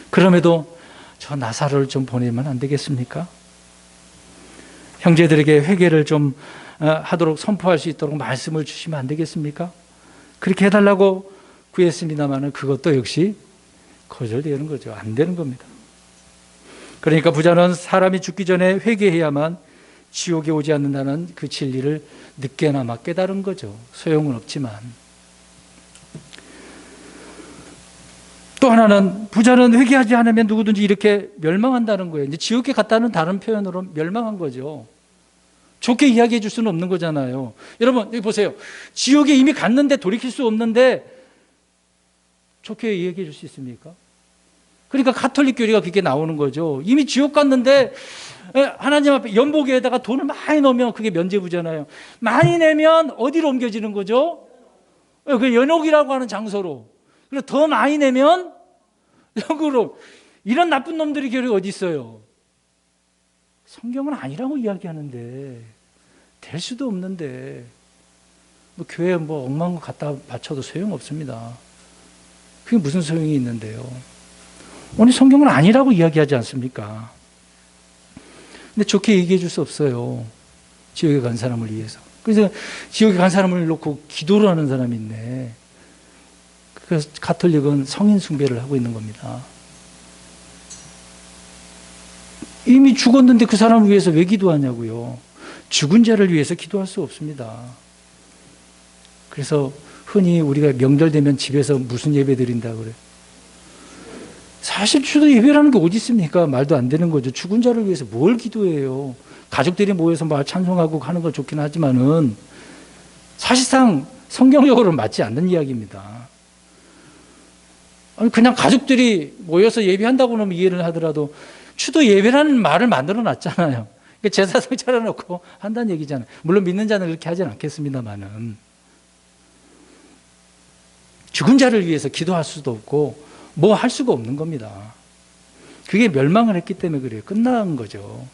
S1: 그럼에도 저 나사로를 좀 보내면 안 되겠습니까? 형제들에게 회개를 좀 하도록 선포할 수 있도록 말씀을 주시면 안 되겠습니까? 그렇게 해달라고 구했습니다만 그것도 역시 거절되는 거죠. 안 되는 겁니다. 그러니까 부자는 사람이 죽기 전에 회개해야만 지옥에 오지 않는다는 그 진리를 늦게나마 깨달은 거죠. 소용은 없지만. 또 하나는 부자는 회개하지 않으면 누구든지 이렇게 멸망한다는 거예요. 이제 지옥에 갔다는 다른 표현으로 멸망한 거죠. 좋게 이야기해 줄 수는 없는 거잖아요. 여러분 여기 보세요. 지옥에 이미 갔는데 돌이킬 수 없는데 좋게 이야기해 줄 수 있습니까? 그러니까 가톨릭 교리가 그렇게 나오는 거죠. 이미 지옥 갔는데 하나님 앞에 연복에다가 돈을 많이 넣으면 그게 면죄부잖아요. 많이 내면 어디로 옮겨지는 거죠? 그 연옥이라고 하는 장소로. 그리고 더 많이 내면 영으로. 이런 나쁜 놈들이 교리 어디 있어요? 성경은 아니라고 이야기하는데 될 수도 없는데 뭐 교회에 뭐 억만 거 갖다 바쳐도 소용없습니다. 그게 무슨 소용이 있는데요? 오늘 성경은 아니라고 이야기하지 않습니까? 근데 좋게 얘기해 줄 수 없어요. 지옥에 간 사람을 위해서. 그래서 지옥에 간 사람을 놓고 기도를 하는 사람이 있네. 그래서 가톨릭은 성인 숭배를 하고 있는 겁니다. 이미 죽었는데 그 사람을 위해서 왜 기도하냐고요. 죽은 자를 위해서 기도할 수 없습니다. 그래서 흔히 우리가 명절 되면 집에서 무슨 예배 드린다 그래요. 사실 주도 예배라는 게 어디 있습니까? 말도 안 되는 거죠. 죽은 자를 위해서 뭘 기도해요. 가족들이 모여서 막 찬송하고 하는 건 좋긴 하지만은 사실상 성경적으로는 맞지 않는 이야기입니다. 아니 그냥 가족들이 모여서 예배한다고 하면 이해를 하더라도 추도 예배라는 말을 만들어 놨잖아요. 그러니까 제사상 차려놓고 한다는 얘기잖아요. 물론 믿는 자는 그렇게 하진 않겠습니다만은 죽은 자를 위해서 기도할 수도 없고 뭐 할 수가 없는 겁니다. 그게 멸망을 했기 때문에 그래요. 끝난 거죠.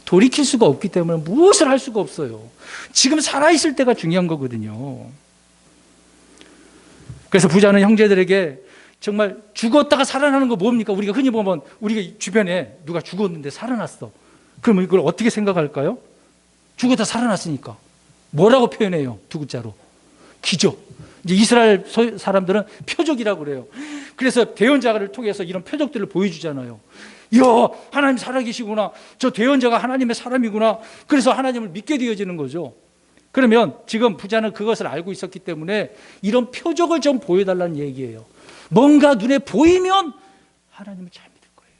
S1: 돌이킬 수가 없기 때문에 무엇을 할 수가 없어요. 지금 살아있을 때가 중요한 거거든요. 그래서 부자는 형제들에게 정말 죽었다가 살아나는 거 뭡니까? 우리가 흔히 보면 우리가 주변에 누가 죽었는데 살아났어. 그러면 이걸 어떻게 생각할까요? 죽었다 살아났으니까. 뭐라고 표현해요? 두 글자로. 기적. 이제 이스라엘 사람들은 표적이라고 그래요. 그래서 대언자를 통해서 이런 표적들을 보여주잖아요. 이야, 하나님 살아계시구나. 저 대언자가 하나님의 사람이구나. 그래서 하나님을 믿게 되어지는 거죠. 그러면 지금 부자는 그것을 알고 있었기 때문에 이런 표적을 좀 보여달라는 얘기예요. 뭔가 눈에 보이면 하나님을 잘 믿을 거예요.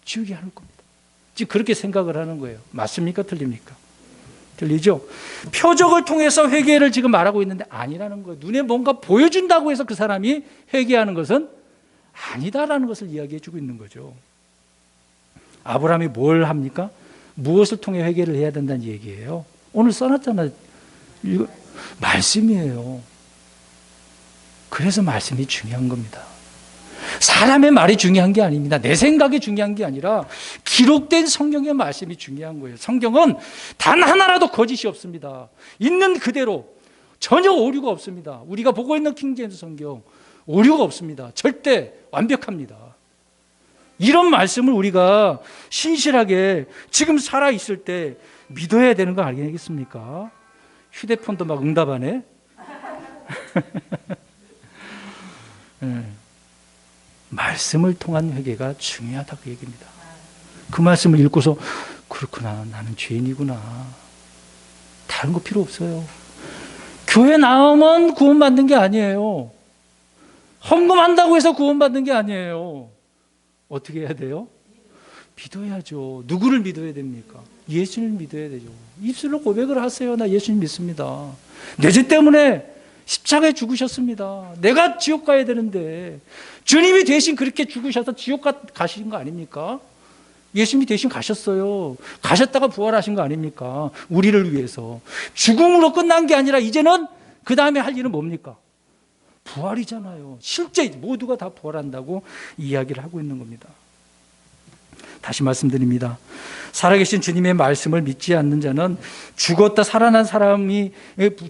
S1: 지옥에 안 올 겁니다. 지금 그렇게 생각을 하는 거예요. 맞습니까? 틀립니까? 들리죠? 표적을 통해서 회개를 지금 말하고 있는데 아니라는 거예요. 눈에 뭔가 보여준다고 해서 그 사람이 회개하는 것은 아니다라는 것을 이야기해 주고 있는 거죠. 아브라함이 뭘 합니까? 무엇을 통해 회개를 해야 된다는 얘기예요. 오늘 써놨잖아요. 이거 말씀이에요. 그래서 말씀이 중요한 겁니다. 사람의 말이 중요한 게 아닙니다. 내 생각이 중요한 게 아니라 기록된 성경의 말씀이 중요한 거예요. 성경은 단 하나라도 거짓이 없습니다. 있는 그대로 전혀 오류가 없습니다. 우리가 보고 있는 킹제임스 성경 오류가 없습니다. 절대 완벽합니다. 이런 말씀을 우리가 신실하게 지금 살아있을 때 믿어야 되는 거 아니겠습니까? 휴대폰도 막 응답하네. 네. 말씀을 통한 회개가 중요하다고 얘기입니다. 그 말씀을 읽고서 그렇구나, 나는 죄인이구나. 다른 거 필요 없어요. 교회 나오면 구원받는 게 아니에요. 헌금한다고 해서 구원받는 게 아니에요. 어떻게 해야 돼요? 믿어야죠. 누구를 믿어야 됩니까? 예수님을 믿어야 되죠. 입술로 고백을 하세요. 나 예수님 믿습니다. 내 죄 때문에 십자가에 죽으셨습니다. 내가 지옥 가야 되는데 주님이 대신 그렇게 죽으셔서 지옥 가신 거 아닙니까? 예수님이 대신 가셨어요. 가셨다가 부활하신 거 아닙니까? 우리를 위해서. 죽음으로 끝난 게 아니라 이제는 그 다음에 할 일은 뭡니까? 부활이잖아요. 실제 모두가 다 부활한다고 이야기를 하고 있는 겁니다. 다시 말씀드립니다. 살아계신 주님의 말씀을 믿지 않는 자는 죽었다 살아난 사람이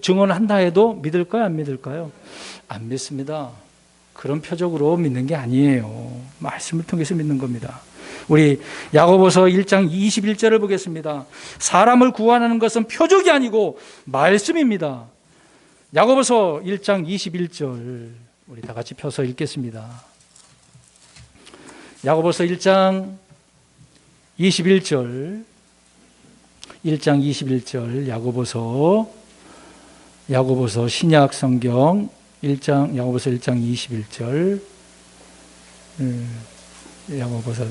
S1: 증언을 한다 해도 믿을까요? 안 믿을까요? 안 믿습니다. 그런 표적으로 믿는 게 아니에요. 말씀을 통해서 믿는 겁니다. 우리 야고보서 1장 21절을 보겠습니다. 사람을 구원하는 것은 표적이 아니고 말씀입니다. 야고보서 1장 21절 우리 다 같이 펴서 읽겠습니다. 야고보서 1장 21절 1장 21절 야고보서 신약 성경 야고보서 1장 21절 야고보서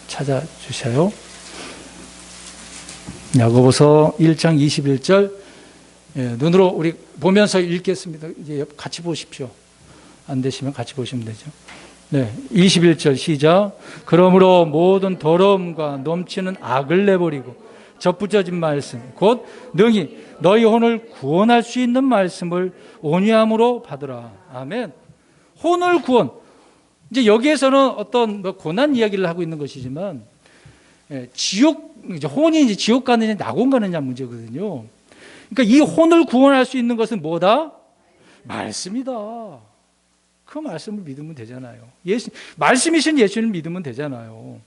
S1: 찾아주셔요. 야고보서 1장 21절 눈으로 우리 보면서 읽겠습니다. 이제 같이 보십시오. 안 되시면 같이 보시면 되죠. 네, 21절 시작. 그러므로 모든 더러움과 넘치는 악을 내버리고 접붙여진 말씀 곧 능히 너희 혼을 구원할 수 있는 말씀을 온유함으로 받으라. 아멘. 혼을 구원. 이제 여기에서는 어떤 고난 이야기를 하고 있는 것이지만 이제 혼이 이제 지옥 가느냐 낙원 가느냐 문제거든요. 그러니까 이 혼을 구원할 수 있는 것은 뭐다? 말씀이다. 그 말씀을 믿으면 되잖아요. 말씀이신 예수님을 믿으면 되잖아요.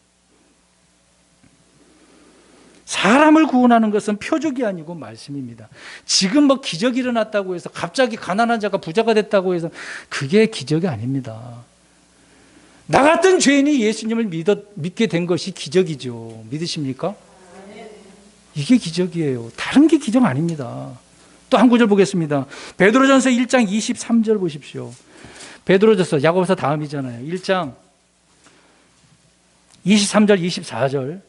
S1: 사람을 구원하는 것은 표적이 아니고 말씀입니다. 지금 뭐 기적이 일어났다고 해서 갑자기 가난한 자가 부자가 됐다고 해서 그게 기적이 아닙니다. 나 같은 죄인이 예수님을 믿게 된 것이 기적이죠. 믿으십니까? 이게 기적이에요. 다른 게 기적 아닙니다. 또 한 구절 보겠습니다. 베드로전서 1장 23절 보십시오. 베드로전서 야고보서 다음이잖아요. 1장 23절 24절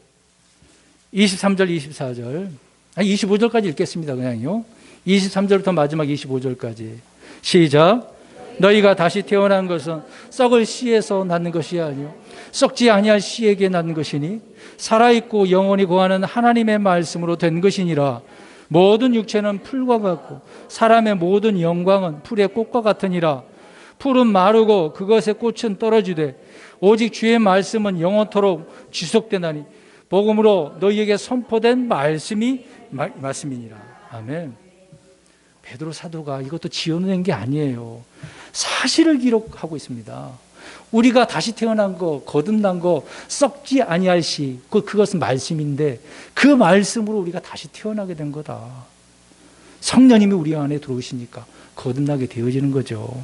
S1: 23절 24절 25절까지 읽겠습니다. 그냥요. 23절부터 마지막 25절까지 시작. 너희가 다시 태어난 것은 썩을 씨에서 낳는 것이 아니요 썩지 아니할 씨에게 낳는 것이니 살아있고 영원히 거하는 하나님의 말씀으로 된 것이니라. 모든 육체는 풀과 같고 사람의 모든 영광은 풀의 꽃과 같으니라. 풀은 마르고 그것의 꽃은 떨어지되 오직 주의 말씀은 영원토록 지속되나니 복음으로 너희에게 선포된 말씀이 말씀이니라. 아멘. 베드로 사도가 이것도 지어낸 게 아니에요. 사실을 기록하고 있습니다. 우리가 다시 태어난 거, 거듭난 거, 썩지 아니할 시, 그것은 말씀인데 그 말씀으로 우리가 다시 태어나게 된 거다. 성령님이 우리 안에 들어오시니까 거듭나게 되어지는 거죠.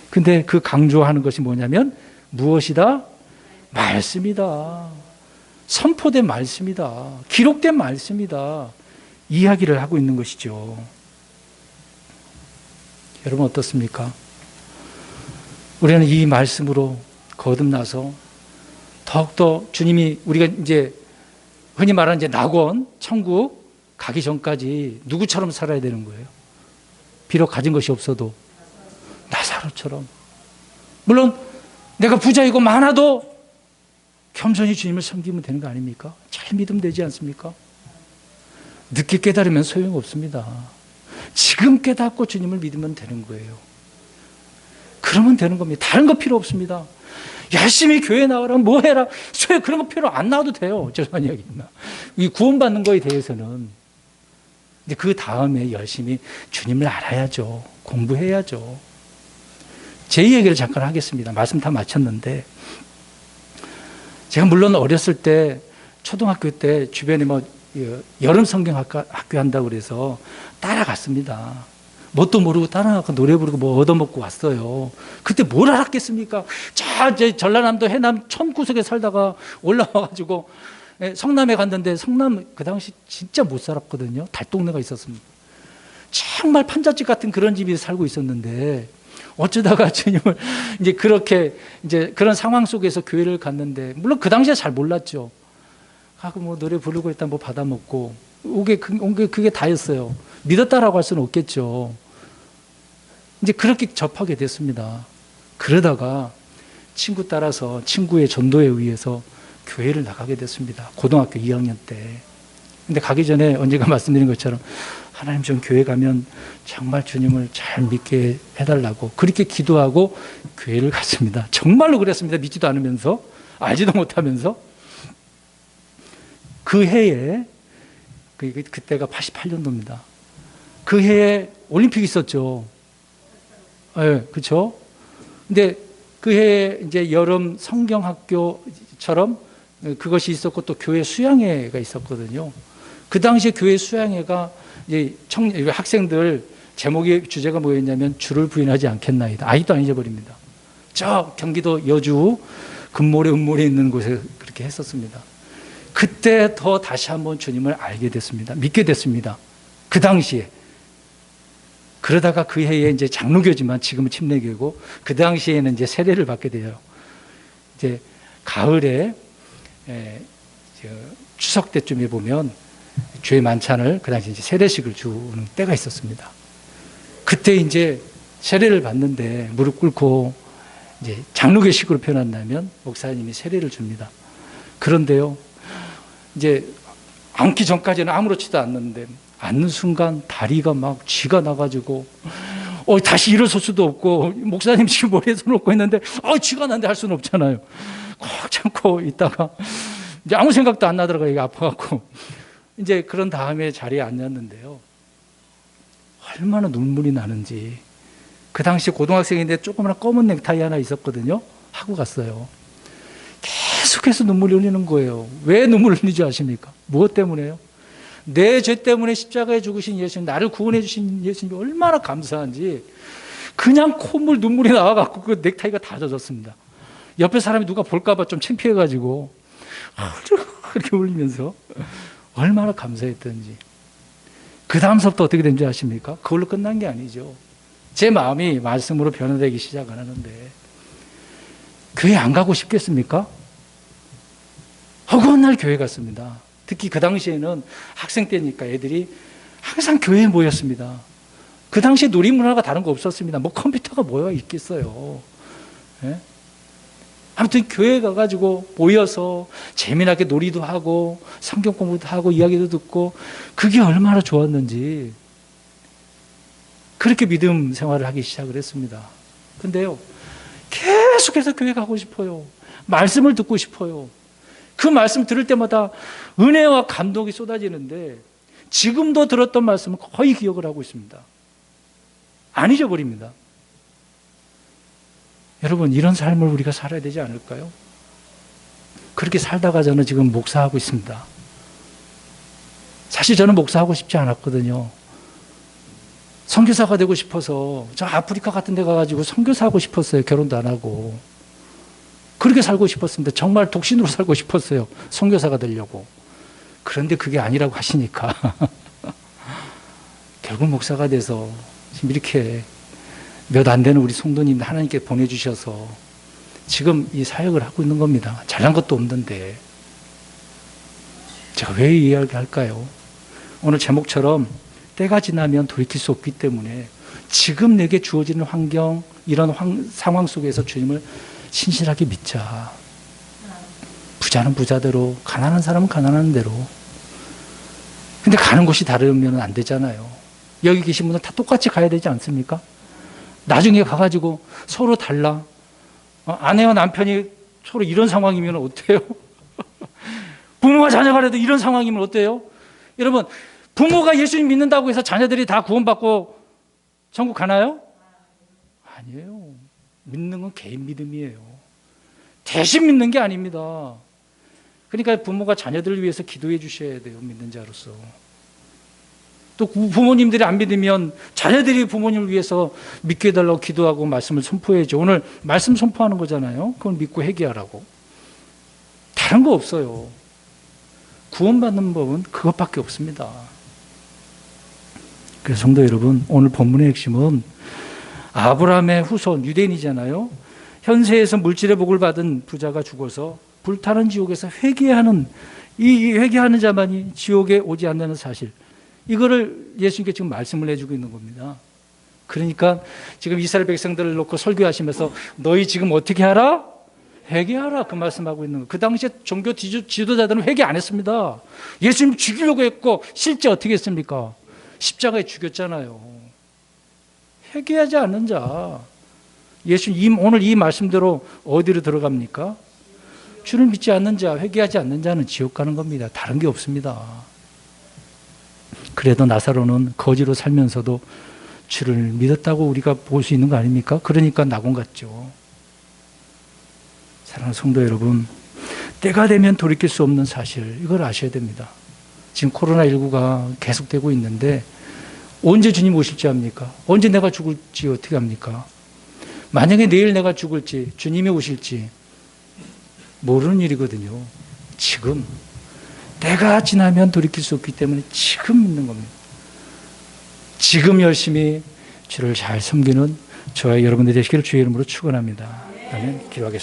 S1: 근데 그 강조하는 것이 뭐냐면 무엇이다? 말씀이다. 선포된 말씀이다. 기록된 말씀이다. 이야기를 하고 있는 것이죠. 여러분 어떻습니까? 우리는 이 말씀으로 거듭나서 더욱더 주님이 우리가 이제 흔히 말하는 이제 낙원, 천국 가기 전까지 누구처럼 살아야 되는 거예요? 비록 가진 것이 없어도 나사로처럼. 물론 내가 부자이고 많아도 겸손히 주님을 섬기면 되는 거 아닙니까? 잘 믿으면 되지 않습니까? 늦게 깨달으면 소용없습니다. 지금 깨닫고 주님을 믿으면 되는 거예요. 그러면 되는 겁니다. 다른 거 필요 없습니다. 열심히 교회 나와라, 뭐 해라, 그런 거 필요 안 나와도 돼요. 죄송한 이야기입니다. 이 구원받는 거에 대해서는. 근데 그 다음에 열심히 주님을 알아야죠. 공부해야죠. 제 얘기를 잠깐 하겠습니다. 말씀 다 마쳤는데, 제가 물론 어렸을 때, 초등학교 때 주변에 뭐 여름 성경 학교 한다고 그래서 따라갔습니다. 뭣도 모르고 따라가고 노래 부르고 뭐 얻어먹고 왔어요. 그때 뭘 알았겠습니까? 저 전라남도 해남 천구석에 살다가 올라와가지고 성남에 갔는데, 성남 그 당시 진짜 못 살았거든요. 달동네가 있었습니다. 정말 판잣집 같은 그런 집에 살고 있었는데, 어쩌다가 주님을 이제 그렇게 이제 그런 상황 속에서 교회를 갔는데, 물론 그 당시에 잘 몰랐죠. 하고 뭐 노래 부르고 일단 뭐 받아 먹고 그게 다였어요. 믿었다라고 할 수는 없겠죠. 이제 그렇게 접하게 됐습니다. 그러다가 친구 따라서 친구의 전도에 의해서 교회를 나가게 됐습니다. 고등학교 2학년 때. 근데 가기 전에 언젠가 말씀드린 것처럼, 하나님 좀 교회 가면 정말 주님을 잘 믿게 해달라고 그렇게 기도하고 교회를 갔습니다. 정말로 그랬습니다. 믿지도 않으면서, 알지도 못하면서. 그 해에, 그때가 88년도입니다. 그 해에 올림픽이 있었죠. 네, 그렇죠. 근데 그 해에 이제 여름 성경학교처럼 그것이 있었고, 또 교회 수양회가 있었거든요. 그 당시에 교회 수양회가 이제 학생들 제목의 주제가 뭐였냐면, 주를 부인하지 않겠나이다. 아직도 안 잊어버립니다. 저 경기도 여주 금모래 은모래 있는 곳에 그렇게 했었습니다. 그때 더 다시 한번 주님을 알게 됐습니다. 믿게 됐습니다. 그 당시에. 그러다가 그 해에 이제 장로교지만 지금은 침례교고, 그 당시에는 이제 세례를 받게 돼요. 이제 가을에 추석 때쯤에 보면 주의 만찬을, 그 당시 이제 세례식을 주는 때가 있었습니다. 그때 이제 세례를 받는데 무릎 꿇고, 이제 장로교식으로 표현한다면 목사님이 세례를 줍니다. 그런데요, 이제 앉기 전까지는 아무렇지도 않는데, 앉는 순간 다리가 막 쥐가 나가지고 다시 일어설 수도 없고, 목사님 지금 머리에 손 얹고 있는데 쥐가 난데 할 수는 없잖아요. 꼭 참고 있다가 이제 아무 생각도 안 나더라고요. 이게 아파갖고. 이제 그런 다음에 자리에 앉았는데요, 얼마나 눈물이 나는지. 그 당시 고등학생인데 조그마한 검은 넥타이 하나 있었거든요. 하고 갔어요. 계속해서 눈물이 흘리는 거예요. 왜 눈물을 흘리지 아십니까? 무엇 때문에요? 내 죄 때문에 십자가에 죽으신 예수님, 나를 구원해 주신 예수님이 얼마나 감사한지, 그냥 콧물 눈물이 나와갖고 그 넥타이가 다 젖었습니다. 옆에 사람이 누가 볼까봐 좀 창피해가지고 그렇게 울리면서 얼마나 감사했던지. 그 다음서부터 어떻게 된지 아십니까? 그걸로 끝난 게 아니죠. 제 마음이 말씀으로 변화되기 시작을 하는데, 교회 안 가고 싶겠습니까? 허구한 날 교회 갔습니다. 특히 그 당시에는 학생 때니까 애들이 항상 교회에 모였습니다. 그 당시에 놀이문화가 다른 거 없었습니다. 뭐 컴퓨터가 뭐가 있겠어요. 예? 아무튼 교회에 가가지고 모여서 재미나게 놀이도 하고 성경 공부도 하고 이야기도 듣고, 그게 얼마나 좋았는지. 그렇게 믿음 생활을 하기 시작을 했습니다. 근데요, 계속해서 교회 가고 싶어요. 말씀을 듣고 싶어요. 그 말씀 들을 때마다 은혜와 감동이 쏟아지는데, 지금도 들었던 말씀은 거의 기억을 하고 있습니다. 안 잊어버립니다. 여러분, 이런 삶을 우리가 살아야 되지 않을까요? 그렇게 살다가 저는 지금 목사하고 있습니다. 사실 저는 목사하고 싶지 않았거든요. 선교사가 되고 싶어서 저 아프리카 같은 데 가가지고 선교사하고 싶었어요. 결혼도 안 하고. 그렇게 살고 싶었습니다. 정말 독신으로 살고 싶었어요. 선교사가 되려고. 그런데 그게 아니라고 하시니까 결국 목사가 돼서 지금 이렇게 몇 안 되는 우리 성도님 하나님께 보내주셔서 지금 이 사역을 하고 있는 겁니다. 잘난 것도 없는데. 제가 왜 이 이야기 할까요? 오늘 제목처럼 때가 지나면 돌이킬 수 없기 때문에 지금 내게 주어지는 환경, 이런 상황 속에서 주님을 신실하게 믿자. 부자는 부자대로, 가난한 사람은 가난한 대로. 근데 가는 곳이 다르면 안 되잖아요. 여기 계신 분들 다 똑같이 가야 되지 않습니까? 나중에 가가지고 서로 달라. 아내와 남편이 서로 이런 상황이면 어때요? 부모와 자녀가라도 이런 상황이면 어때요? 여러분, 부모가 예수님 믿는다고 해서 자녀들이 다 구원받고 천국 가나요? 아니에요. 믿는 건 개인 믿음이에요. 대신 믿는 게 아닙니다. 그러니까 부모가 자녀들을 위해서 기도해 주셔야 돼요. 믿는 자로서. 또 부모님들이 안 믿으면 자녀들이 부모님을 위해서 믿게 해달라고 기도하고 말씀을 선포해야죠. 오늘 말씀 선포하는 거잖아요. 그걸 믿고 회개하라고. 다른 거 없어요. 구원받는 법은 그것밖에 없습니다. 그래서 성도 여러분, 오늘 본문의 핵심은 아브라함의 후손, 유대인이잖아요. 현세에서 물질의 복을 받은 부자가 죽어서 불타는 지옥에서 회개하는, 이 회개하는 자만이 지옥에 오지 않는다는 사실, 이거를 예수님께 지금 말씀을 해주고 있는 겁니다. 그러니까 지금 이스라엘 백성들을 놓고 설교하시면서 너희 지금 어떻게 하라? 회개하라, 그 말씀하고 있는 거예요. 그 당시에 종교 지도자들은 회개 안 했습니다. 예수님 죽이려고 했고 실제 어떻게 했습니까? 십자가에 죽였잖아요. 회개하지 않는 자, 예수님 오늘 이 말씀대로 어디로 들어갑니까? 주를 믿지 않는 자, 회개하지 않는 자는 지옥 가는 겁니다. 다른 게 없습니다. 그래도 나사로는 거지로 살면서도 주를 믿었다고 우리가 볼 수 있는 거 아닙니까? 그러니까 낙원 같죠. 사랑하는 성도 여러분, 때가 되면 돌이킬 수 없는 사실, 이걸 아셔야 됩니다. 지금 코로나19가 계속되고 있는데 언제 주님 오실지 압니까? 언제 내가 죽을지 어떻게 합니까? 만약에 내일 내가 죽을지, 주님이 오실지 모르는 일이거든요. 지금 때가 지나면 돌이킬 수 없기 때문에 지금 믿는 겁니다. 지금 열심히 주를 잘 섬기는 저와 여러분들 되시기를 주의 이름으로 축원합니다. 아멘. 기도하겠습니다.